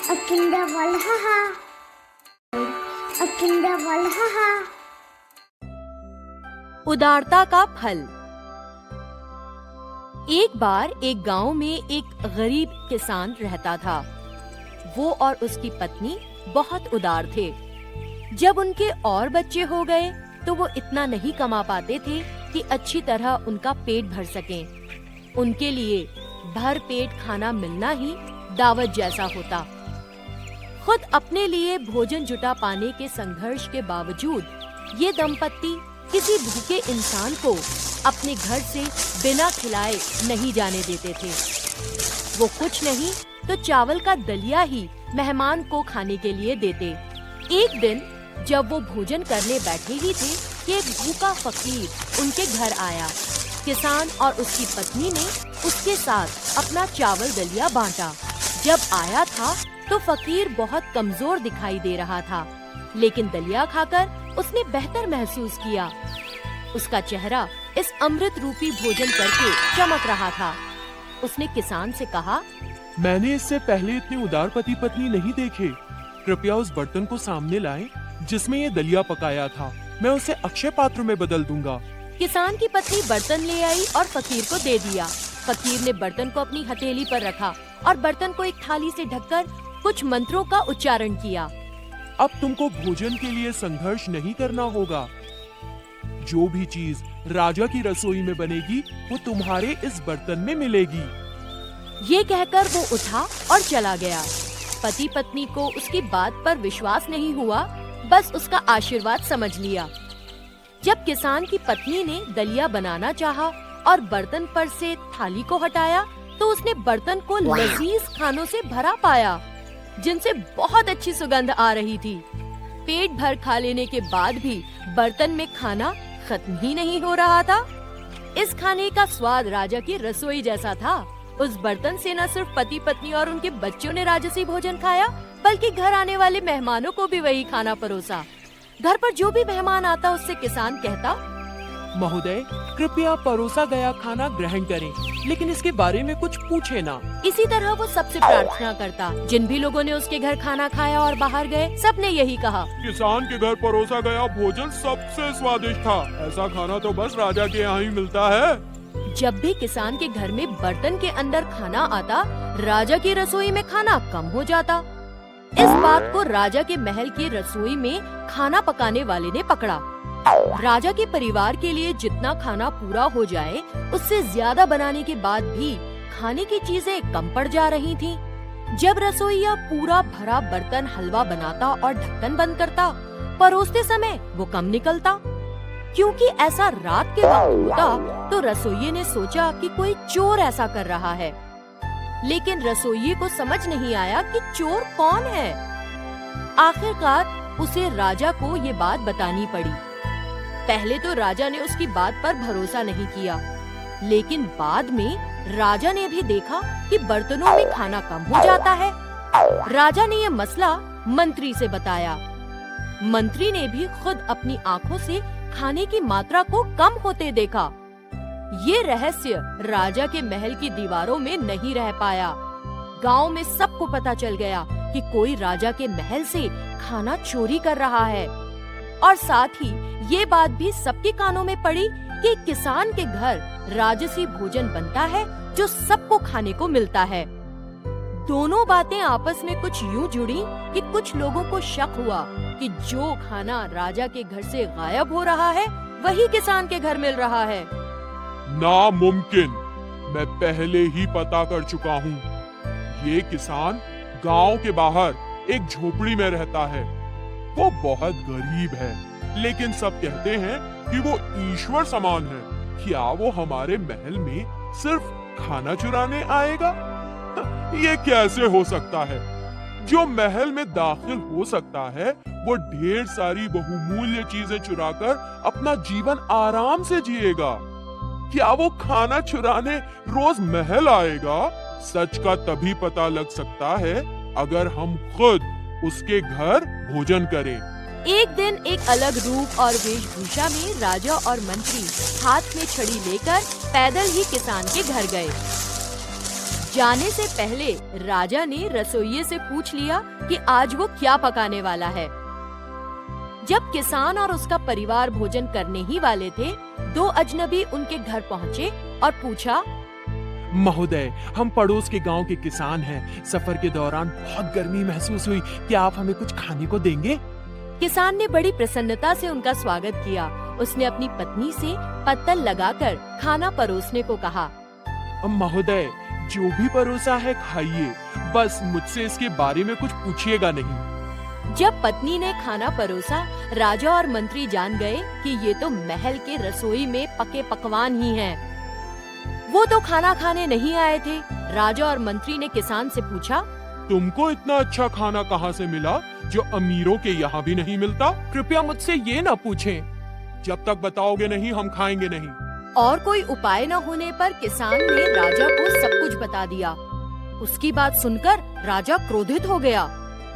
A Kinderwalhaha. A Kinderwalhaha. उदारता का फल। एक बार एक गांव में एक गरीब किसान रहता था। वो और उसकी पत्नी बहुत उदार थे। जब उनके और बच्चे हो गए तो वो इतना नहीं कमा पाते थे कि अच्छी तरह उनका पेट भर सकें। उनके लिए भर पेट खाना मिलना ही दावत जैसा होता। खुद अपने लिए भोजन जुटा पाने के संघर्ष के बावजूद ये दंपत्ति किसी भूखे इंसान को अपने घर से बिना खिलाए नहीं जाने देते थे। वो कुछ नहीं तो चावल का दलिया ही मेहमान को खाने के लिए देते। एक दिन जब वो भोजन करने बैठे ही थे कि एक भूखा फकीर उनके घर आया। किसान और उसकी पत्नी ने उसके साथ अपना चावल दलिया बांटा। जब आया था तो फकीर बहुत कमजोर दिखाई दे रहा था, लेकिन दलिया खाकर उसने बेहतर महसूस किया। उसका चेहरा इस अमृत रूपी भोजन करके चमक रहा था। उसने किसान से कहा, मैंने इससे पहले इतने उदार पति पत्नी नहीं देखे। कृपया उस बर्तन को सामने लाएं जिसमें ये दलिया पकाया था। मैं उसे अक्षय पात्र में बदल दूंगा। किसान की पत्नी बर्तन ले आई और फकीर को दे दिया। फकीर ने बर्तन को अपनी हथेली पर रखा और बर्तन को एक थाली से ढककर कुछ मंत्रों का उच्चारण किया। अब तुमको भोजन के लिए संघर्ष नहीं करना होगा। जो भी चीज राजा की रसोई में बनेगी वो तुम्हारे इस बर्तन में मिलेगी। ये कहकर वो उठा और चला गया। पति पत्नी को उसकी बात पर विश्वास नहीं हुआ, बस उसका आशीर्वाद समझ लिया। जब किसान की पत्नी ने दलिया बनाना चाहा और बर्तन पर से थाली को हटाया तो उसने बर्तन को लजीज खानों से भरा पाया, जिनसे बहुत अच्छी सुगंध आ रही थी। पेट भर खा लेने के बाद भी बर्तन में खाना खत्म ही नहीं हो रहा था। इस खाने का स्वाद राजा की रसोई जैसा था। उस बर्तन से न सिर्फ पति पत्नी और उनके बच्चों ने राजसी भोजन खाया, बल्कि घर आने वाले मेहमानों को भी वही खाना परोसा। घर पर जो भी मेहमान आता उससे किसान कहता, महोदय, कृपया परोसा गया खाना ग्रहण करें, लेकिन इसके बारे में कुछ पूछे ना। इसी तरह वो सबसे प्रार्थना करता। जिन भी लोगों ने उसके घर खाना खाया और बाहर गए, सबने यही कहा, किसान के घर परोसा गया भोजन सबसे स्वादिष्ट था। ऐसा खाना तो बस राजा के यहाँ ही मिलता है। जब भी किसान के घर में बर्तन के अंदर खाना आता, राजा की रसोई में खाना कम हो जाता। इस बात को राजा के महल की रसोई में खाना पकाने वाले ने पकड़ा। राजा के परिवार के लिए जितना खाना पूरा हो जाए, उससे ज्यादा बनाने के बाद भी खाने की चीजें कम पड़ जा रही थीं। जब रसोइया पूरा भरा बर्तन हलवा बनाता और ढक्कन बंद करता, परोसते समय वो कम निकलता। क्योंकि ऐसा रात के वक्त होता तो रसोइये ने सोचा कि कोई चोर ऐसा कर रहा है, लेकिन रसोइये को समझ नहीं आया कि चोर कौन है। आखिरकार उसे राजा को ये बात बतानी पड़ी। पहले तो राजा ने उसकी बात पर भरोसा नहीं किया, लेकिन बाद में राजा ने भी देखा कि बर्तनों में खाना कम हो जाता है। राजा ने ये मसला मंत्री से बताया। मंत्री ने भी खुद अपनी आंखों से खाने की मात्रा को कम होते देखा। ये रहस्य राजा के महल की दीवारों में नहीं रह पाया। गांव में सबको पता चल गया कि कोई राजा के महल से खाना चोरी कर रहा है, और साथ ही ये बात भी सबके कानों में पड़ी कि किसान के घर राजसी भोजन बनता है जो सबको खाने को मिलता है। दोनों बातें आपस में कुछ यूं जुड़ी कि कुछ लोगों को शक हुआ कि जो खाना राजा के घर से गायब हो रहा है, वही किसान के घर मिल रहा है। नामुमकिन, मैं पहले ही पता कर चुका हूँ। ये किसान गांव के बाहर एक झोपड़ी में रहता है। वो बहुत गरीब है, लेकिन सब कहते हैं कि वो ईश्वर समान है। क्या वो हमारे महल में सिर्फ खाना चुराने आएगा? ये कैसे हो सकता है? जो महल में दाखिल हो सकता है, वो ढेर सारी बहुमूल्य चीजें चुराकर अपना जीवन आराम से जिएगा। क्या वो खाना चुराने रोज महल आएगा? सच का तभी पता लग सकता है अगर हम खुद उसके घर भोजन करें। एक दिन एक अलग रूप और वेशभूषा में राजा और मंत्री हाथ में छड़ी लेकर पैदल ही किसान के घर गए। जाने से पहले राजा ने रसोइये से पूछ लिया कि आज वो क्या पकाने वाला है। जब किसान और उसका परिवार भोजन करने ही वाले थे, दो अजनबी उनके घर पहुँचे और पूछा, महोदय, हम पड़ोस के गांव के किसान हैं। सफर के दौरान बहुत गर्मी महसूस हुई, क्या आप हमें कुछ खाने को देंगे? किसान ने बड़ी प्रसन्नता से उनका स्वागत किया। उसने अपनी पत्नी से पत्तल लगाकर खाना परोसने को कहा। महोदय, जो भी परोसा है खाइए, बस मुझसे इसके बारे में कुछ पूछिएगा नहीं। जब पत्नी ने खाना परोसा, राजा और मंत्री जान गए कि ये तो महल के रसोई में पके पकवान ही हैं। वो तो खाना खाने नहीं आए थे। राजा और मंत्री ने किसान से पूछा, तुमको इतना अच्छा खाना कहाँ से मिला जो अमीरों के यहाँ भी नहीं मिलता? कृपया मुझसे ये ना पूछें। जब तक बताओगे नहीं हम खाएंगे नहीं। और कोई उपाय न होने पर किसान ने राजा को सब कुछ बता दिया। उसकी बात सुनकर राजा क्रोधित हो गया।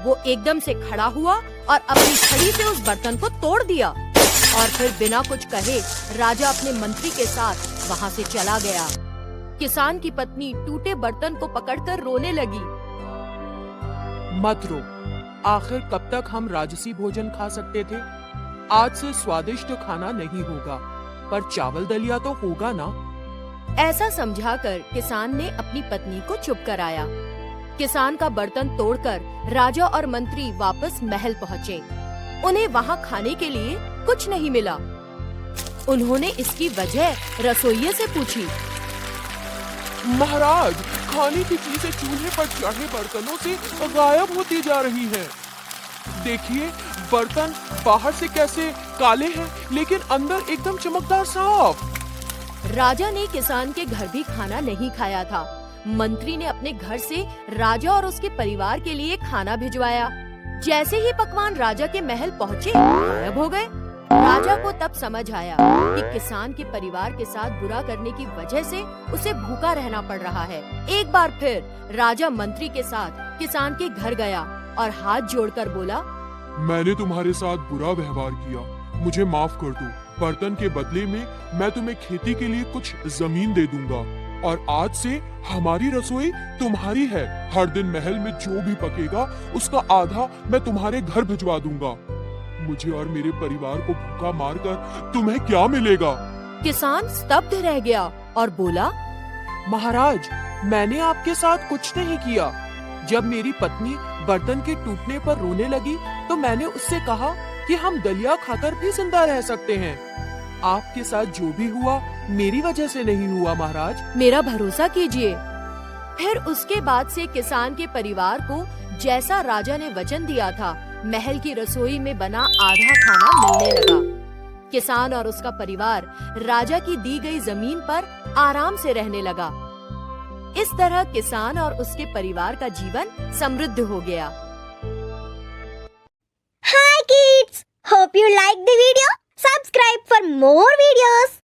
वो एकदम से खड़ा हुआ और अपनी छड़ी से उस बर्तन को तोड़ दिया और फिर बिना कुछ कहे राजा अपने मंत्री के साथ वहाँ से चला गया। किसान की पत्नी टूटे बर्तन को पकड़कर रोने लगी। मत रो, आखिर कब तक हम राजसी भोजन खा सकते थे? आज से स्वादिष्ट खाना नहीं होगा, पर चावल दलिया तो होगा ना। ऐसा समझाकर किसान ने अपनी पत्नी को चुप कराया। किसान का बर्तन तोड़कर राजा और मंत्री वापस महल पहुँचे। उन्हें वहाँ खाने के लिए कुछ नहीं मिला। उन्होंने इसकी वजह रसोइये से पूछी। महाराज, खाने की चीजें चूल्हे पर चढ़े बर्तनों से गायब होती जा रही हैं। देखिए, बर्तन बाहर से कैसे काले हैं, लेकिन अंदर एकदम चमकदार साफ। राजा ने किसान के घर भी खाना नहीं खाया था। मंत्री ने अपने घर से राजा और उसके परिवार के लिए खाना भिजवाया। जैसे ही पकवान राजा के महल पहुँचे, गायब हो गए। राजा को तब समझ आया कि किसान के परिवार के साथ बुरा करने की वजह से उसे भूखा रहना पड़ रहा है। एक बार फिर राजा मंत्री के साथ किसान के घर गया और हाथ जोड़कर बोला, मैंने तुम्हारे साथ बुरा व्यवहार किया, मुझे माफ कर दो। बर्तन के बदले में मैं तुम्हें खेती के लिए कुछ जमीन दे दूंगा और आज से हमारी रसोई तुम्हारी है। हर दिन महल में जो भी पकेगा उसका आधा मैं तुम्हारे घर भिजवा दूंगा। मुझे और मेरे परिवार को भूखा मारकर तुम्हें क्या मिलेगा? किसान स्तब्ध रह गया और बोला, महाराज, मैंने आपके साथ कुछ नहीं किया। जब मेरी पत्नी बर्तन के टूटने पर रोने लगी तो मैंने उससे कहा कि हम दलिया खाकर भी जिंदा रह सकते हैं। आपके साथ जो भी हुआ मेरी वजह से नहीं हुआ महाराज। मेरा भरोसा कीजिए। फिर उसके बाद से किसान के परिवार को जैसा राजा ने वचन दिया था, महल की रसोई में बना आधा खाना मिलने लगा। किसान और उसका परिवार राजा की दी गई जमीन पर आराम से रहने लगा। इस तरह किसान और उसके परिवार का जीवन समृद्ध हो गया। Hi kids! Hope you like the video. Subscribe for more videos.